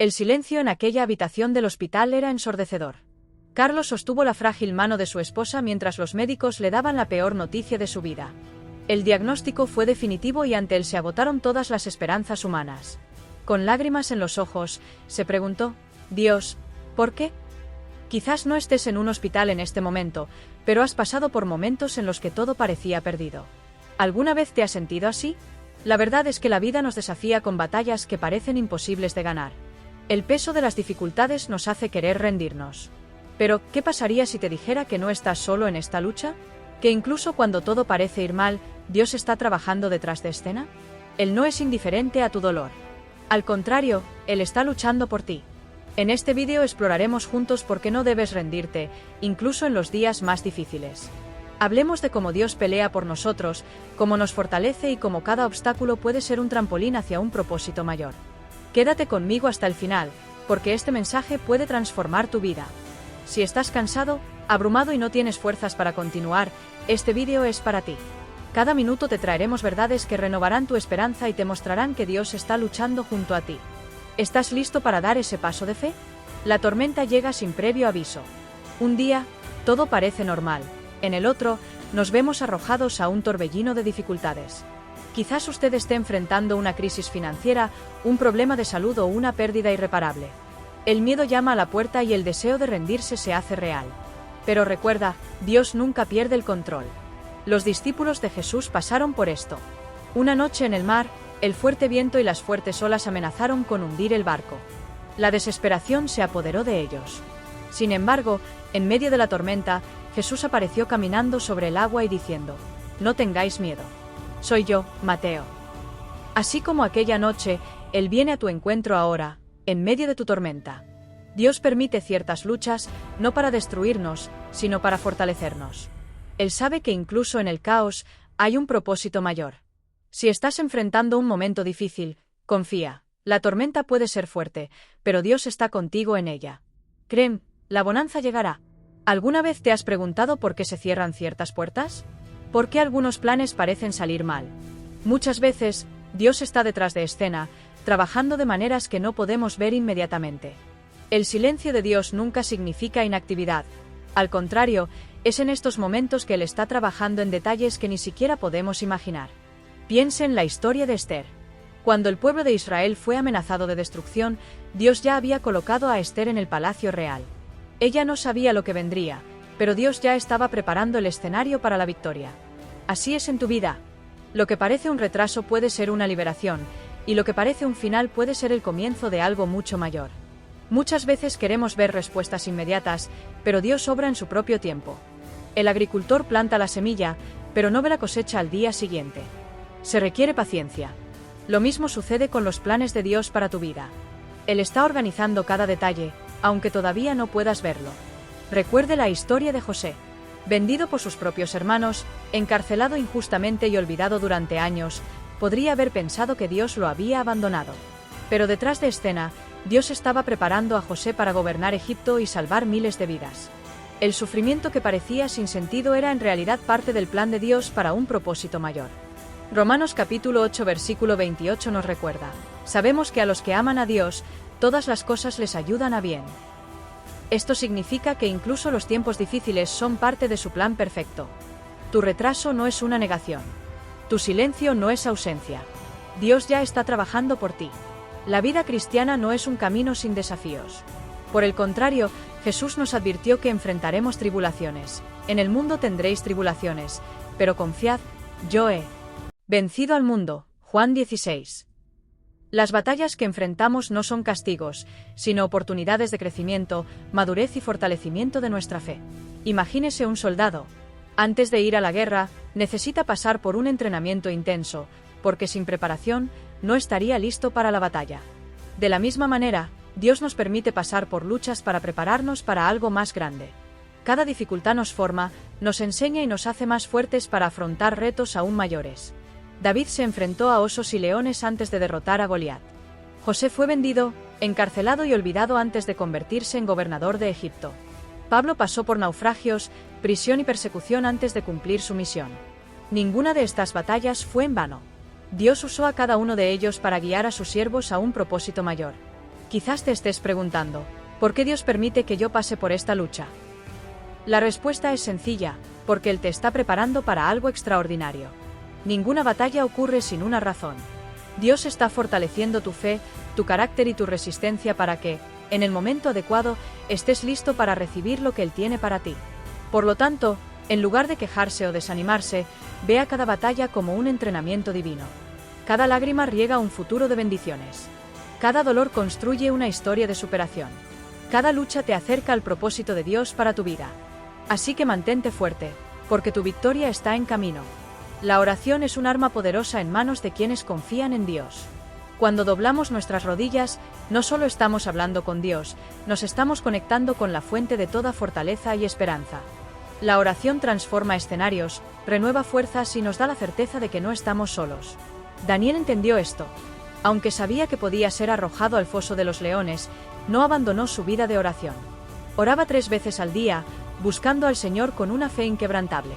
El silencio en aquella habitación del hospital era ensordecedor. Carlos sostuvo la frágil mano de su esposa mientras los médicos le daban la peor noticia de su vida. El diagnóstico fue definitivo y ante él se agotaron todas las esperanzas humanas. Con lágrimas en los ojos, se preguntó: Dios, ¿por qué? Quizás no estés en un hospital en este momento, pero has pasado por momentos en los que todo parecía perdido. ¿Alguna vez te has sentido así? La verdad es que la vida nos desafía con batallas que parecen imposibles de ganar. El peso de las dificultades nos hace querer rendirnos. Pero, ¿qué pasaría si te dijera que no estás solo en esta lucha? ¿Que incluso cuando todo parece ir mal, Dios está trabajando detrás de escena? Él no es indiferente a tu dolor. Al contrario, Él está luchando por ti. En este vídeo exploraremos juntos por qué no debes rendirte, incluso en los días más difíciles. Hablemos de cómo Dios pelea por nosotros, cómo nos fortalece y cómo cada obstáculo puede ser un trampolín hacia un propósito mayor. Quédate conmigo hasta el final, porque este mensaje puede transformar tu vida. Si estás cansado, abrumado y no tienes fuerzas para continuar, este vídeo es para ti. Cada minuto te traeremos verdades que renovarán tu esperanza y te mostrarán que Dios está luchando junto a ti. ¿Estás listo para dar ese paso de fe? La tormenta llega sin previo aviso. Un día, todo parece normal. En el otro, nos vemos arrojados a un torbellino de dificultades. Quizás usted esté enfrentando una crisis financiera, un problema de salud o una pérdida irreparable. El miedo llama a la puerta y el deseo de rendirse se hace real. Pero recuerda, Dios nunca pierde el control. Los discípulos de Jesús pasaron por esto. Una noche en el mar, el fuerte viento y las fuertes olas amenazaron con hundir el barco. La desesperación se apoderó de ellos. Sin embargo, en medio de la tormenta, Jesús apareció caminando sobre el agua y diciendo: «No tengáis miedo. Soy yo, Mateo». Así como aquella noche, Él viene a tu encuentro ahora, en medio de tu tormenta. Dios permite ciertas luchas, no para destruirnos, sino para fortalecernos. Él sabe que incluso en el caos, hay un propósito mayor. Si estás enfrentando un momento difícil, confía. La tormenta puede ser fuerte, pero Dios está contigo en ella. Cree, la bonanza llegará. ¿Alguna vez te has preguntado por qué se cierran ciertas puertas? ¿Por qué algunos planes parecen salir mal? Muchas veces, Dios está detrás de escena, trabajando de maneras que no podemos ver inmediatamente. El silencio de Dios nunca significa inactividad. Al contrario, es en estos momentos que Él está trabajando en detalles que ni siquiera podemos imaginar. Piense en la historia de Esther. Cuando el pueblo de Israel fue amenazado de destrucción, Dios ya había colocado a Esther en el palacio real. Ella no sabía lo que vendría, pero Dios ya estaba preparando el escenario para la victoria. Así es en tu vida. Lo que parece un retraso puede ser una liberación, y lo que parece un final puede ser el comienzo de algo mucho mayor. Muchas veces queremos ver respuestas inmediatas, pero Dios obra en su propio tiempo. El agricultor planta la semilla, pero no ve la cosecha al día siguiente. Se requiere paciencia. Lo mismo sucede con los planes de Dios para tu vida. Él está organizando cada detalle, aunque todavía no puedas verlo. Recuerde la historia de José. Vendido por sus propios hermanos, encarcelado injustamente y olvidado durante años, podría haber pensado que Dios lo había abandonado. Pero detrás de escena, Dios estaba preparando a José para gobernar Egipto y salvar miles de vidas. El sufrimiento que parecía sin sentido era en realidad parte del plan de Dios para un propósito mayor. Romanos capítulo 8 versículo 28 nos recuerda: «Sabemos que a los que aman a Dios, todas las cosas les ayudan a bien». Esto significa que incluso los tiempos difíciles son parte de su plan perfecto. Tu retraso no es una negación. Tu silencio no es ausencia. Dios ya está trabajando por ti. La vida cristiana no es un camino sin desafíos. Por el contrario, Jesús nos advirtió que enfrentaremos tribulaciones. En el mundo tendréis tribulaciones, pero confiad, yo he vencido al mundo. Juan 16. Las batallas que enfrentamos no son castigos, sino oportunidades de crecimiento, madurez y fortalecimiento de nuestra fe. Imagínese un soldado. Antes de ir a la guerra, necesita pasar por un entrenamiento intenso, porque sin preparación, no estaría listo para la batalla. De la misma manera, Dios nos permite pasar por luchas para prepararnos para algo más grande. Cada dificultad nos forma, nos enseña y nos hace más fuertes para afrontar retos aún mayores. David se enfrentó a osos y leones antes de derrotar a Goliat. José fue vendido, encarcelado y olvidado antes de convertirse en gobernador de Egipto. Pablo pasó por naufragios, prisión y persecución antes de cumplir su misión. Ninguna de estas batallas fue en vano. Dios usó a cada uno de ellos para guiar a sus siervos a un propósito mayor. Quizás te estés preguntando, ¿por qué Dios permite que yo pase por esta lucha? La respuesta es sencilla, porque Él te está preparando para algo extraordinario. Ninguna batalla ocurre sin una razón. Dios está fortaleciendo tu fe, tu carácter y tu resistencia para que, en el momento adecuado, estés listo para recibir lo que Él tiene para ti. Por lo tanto, en lugar de quejarse o desanimarse, vea cada batalla como un entrenamiento divino. Cada lágrima riega un futuro de bendiciones. Cada dolor construye una historia de superación. Cada lucha te acerca al propósito de Dios para tu vida. Así que mantente fuerte, porque tu victoria está en camino. La oración es un arma poderosa en manos de quienes confían en Dios. Cuando doblamos nuestras rodillas, no solo estamos hablando con Dios, nos estamos conectando con la fuente de toda fortaleza y esperanza. La oración transforma escenarios, renueva fuerzas y nos da la certeza de que no estamos solos. Daniel entendió esto. Aunque sabía que podía ser arrojado al foso de los leones, no abandonó su vida de oración. Oraba 3 veces al día, buscando al Señor con una fe inquebrantable.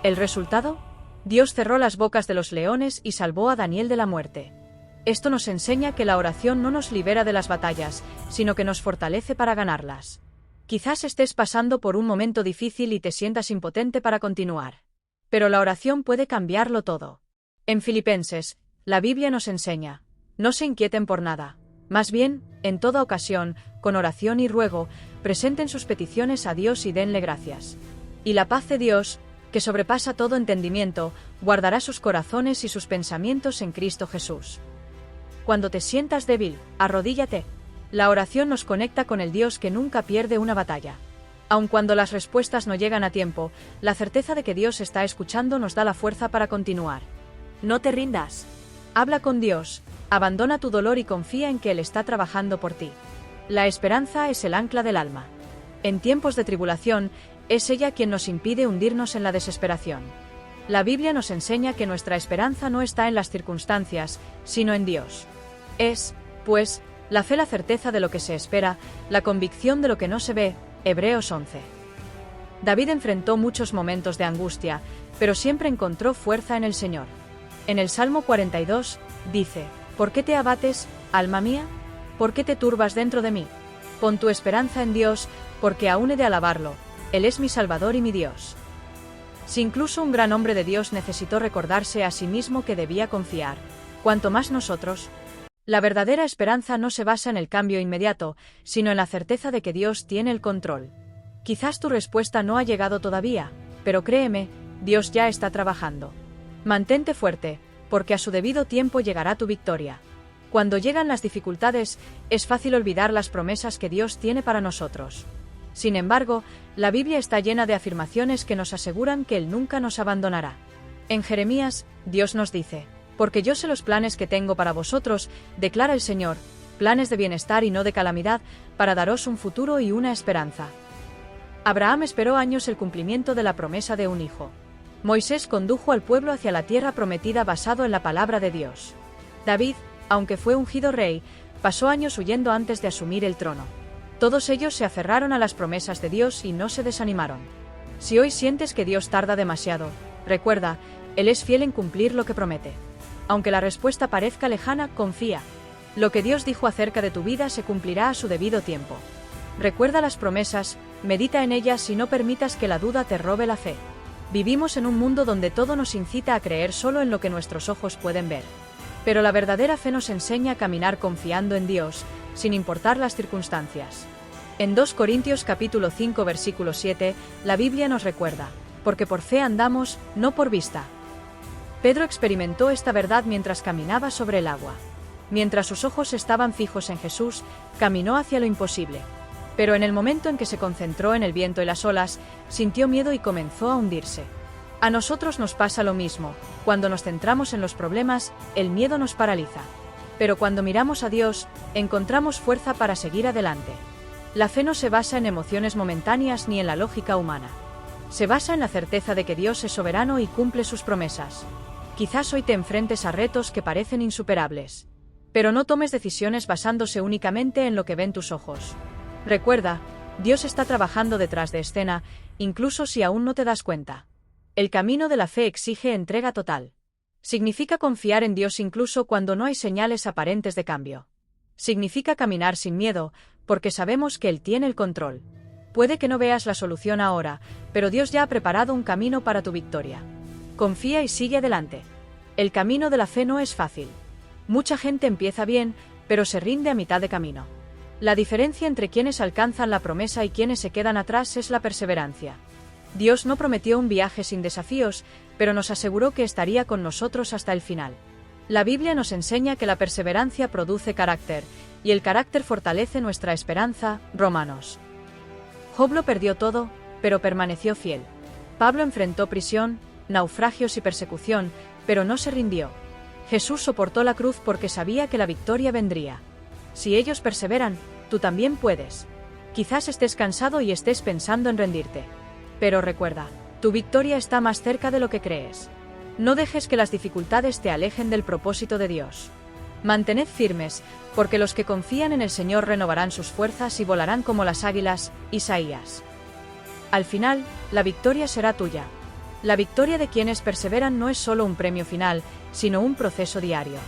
¿El resultado? Dios cerró las bocas de los leones y salvó a Daniel de la muerte. Esto nos enseña que la oración no nos libera de las batallas, sino que nos fortalece para ganarlas. Quizás estés pasando por un momento difícil y te sientas impotente para continuar. Pero la oración puede cambiarlo todo. En Filipenses, la Biblia nos enseña: no se inquieten por nada. Más bien, en toda ocasión, con oración y ruego, presenten sus peticiones a Dios y denle gracias. Y la paz de Dios, que sobrepasa todo entendimiento, guardará sus corazones y sus pensamientos en Cristo Jesús. Cuando te sientas débil, arrodíllate. La oración nos conecta con el Dios que nunca pierde una batalla. Aun cuando las respuestas no llegan a tiempo, la certeza de que Dios está escuchando nos da la fuerza para continuar. No te rindas. Habla con Dios, abandona tu dolor y confía en que Él está trabajando por ti. La esperanza es el ancla del alma. En tiempos de tribulación, es ella quien nos impide hundirnos en la desesperación. La Biblia nos enseña que nuestra esperanza no está en las circunstancias, sino en Dios. Es, pues, la fe, la certeza de lo que se espera, la convicción de lo que no se ve. Hebreos 11. David enfrentó muchos momentos de angustia, pero siempre encontró fuerza en el Señor. En el Salmo 42, dice: ¿Por qué te abates, alma mía? ¿Por qué te turbas dentro de mí? Pon tu esperanza en Dios, porque aún he de alabarlo. Él es mi Salvador y mi Dios. Si incluso un gran hombre de Dios necesitó recordarse a sí mismo que debía confiar, cuanto más nosotros. La verdadera esperanza no se basa en el cambio inmediato, sino en la certeza de que Dios tiene el control. Quizás tu respuesta no ha llegado todavía, pero créeme, Dios ya está trabajando. Mantente fuerte, porque a su debido tiempo llegará tu victoria. Cuando llegan las dificultades, es fácil olvidar las promesas que Dios tiene para nosotros. Sin embargo, la Biblia está llena de afirmaciones que nos aseguran que Él nunca nos abandonará. En Jeremías, Dios nos dice: porque yo sé los planes que tengo para vosotros, declara el Señor, planes de bienestar y no de calamidad, para daros un futuro y una esperanza. Abraham esperó años el cumplimiento de la promesa de un hijo. Moisés condujo al pueblo hacia la tierra prometida basado en la palabra de Dios. David, aunque fue ungido rey, pasó años huyendo antes de asumir el trono. Todos ellos se aferraron a las promesas de Dios y no se desanimaron. Si hoy sientes que Dios tarda demasiado, recuerda, Él es fiel en cumplir lo que promete. Aunque la respuesta parezca lejana, confía. Lo que Dios dijo acerca de tu vida se cumplirá a su debido tiempo. Recuerda las promesas, medita en ellas y no permitas que la duda te robe la fe. Vivimos en un mundo donde todo nos incita a creer solo en lo que nuestros ojos pueden ver. Pero la verdadera fe nos enseña a caminar confiando en Dios, sin importar las circunstancias. En 2 Corintios capítulo 5 versículo 7, la Biblia nos recuerda: porque por fe andamos, no por vista. Pedro experimentó esta verdad mientras caminaba sobre el agua. Mientras sus ojos estaban fijos en Jesús, caminó hacia lo imposible. Pero en el momento en que se concentró en el viento y las olas, sintió miedo y comenzó a hundirse. A nosotros nos pasa lo mismo: cuando nos centramos en los problemas, el miedo nos paraliza. Pero cuando miramos a Dios, encontramos fuerza para seguir adelante. La fe no se basa en emociones momentáneas ni en la lógica humana. Se basa en la certeza de que Dios es soberano y cumple sus promesas. Quizás hoy te enfrentes a retos que parecen insuperables. Pero no tomes decisiones basándose únicamente en lo que ven tus ojos. Recuerda, Dios está trabajando detrás de escena, incluso si aún no te das cuenta. El camino de la fe exige entrega total. Significa confiar en Dios incluso cuando no hay señales aparentes de cambio. Significa caminar sin miedo, porque sabemos que Él tiene el control. Puede que no veas la solución ahora, pero Dios ya ha preparado un camino para tu victoria. Confía y sigue adelante. El camino de la fe no es fácil. Mucha gente empieza bien, pero se rinde a mitad de camino. La diferencia entre quienes alcanzan la promesa y quienes se quedan atrás es la perseverancia. Dios no prometió un viaje sin desafíos, pero nos aseguró que estaría con nosotros hasta el final. La Biblia nos enseña que la perseverancia produce carácter, y el carácter fortalece nuestra esperanza. Romanos. Job lo perdió todo, pero permaneció fiel. Pablo enfrentó prisión, naufragios y persecución, pero no se rindió. Jesús soportó la cruz porque sabía que la victoria vendría. Si ellos perseveran, tú también puedes. Quizás estés cansado y estés pensando en rendirte. Pero recuerda, tu victoria está más cerca de lo que crees. No dejes que las dificultades te alejen del propósito de Dios. Mantened firmes, porque los que confían en el Señor renovarán sus fuerzas y volarán como las águilas. Isaías. Al final, la victoria será tuya. La victoria de quienes perseveran no es solo un premio final, sino un proceso diario.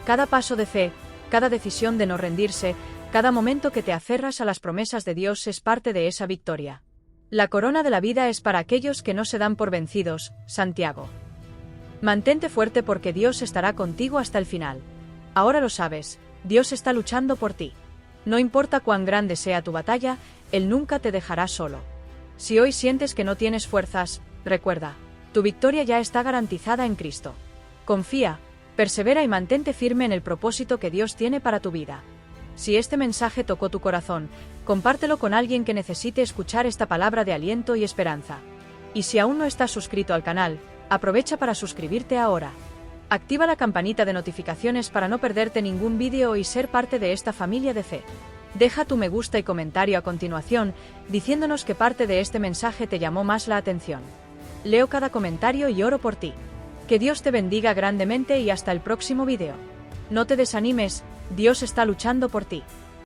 Cada paso de fe, cada decisión de no rendirse, cada momento que te aferras a las promesas de Dios es parte de esa victoria. La corona de la vida es para aquellos que no se dan por vencidos. Santiago. Mantente fuerte porque Dios estará contigo hasta el final. Ahora lo sabes, Dios está luchando por ti. No importa cuán grande sea tu batalla, Él nunca te dejará solo. Si hoy sientes que no tienes fuerzas, recuerda, tu victoria ya está garantizada en Cristo. Confía, persevera y mantente firme en el propósito que Dios tiene para tu vida. Si este mensaje tocó tu corazón, compártelo con alguien que necesite escuchar esta palabra de aliento y esperanza. Y si aún no estás suscrito al canal, aprovecha para suscribirte ahora. Activa la campanita de notificaciones para no perderte ningún vídeo y ser parte de esta familia de fe. Deja tu me gusta y comentario a continuación, diciéndonos qué parte de este mensaje te llamó más la atención. Leo cada comentario y oro por ti. Que Dios te bendiga grandemente y hasta el próximo vídeo. No te desanimes, Dios está luchando por ti.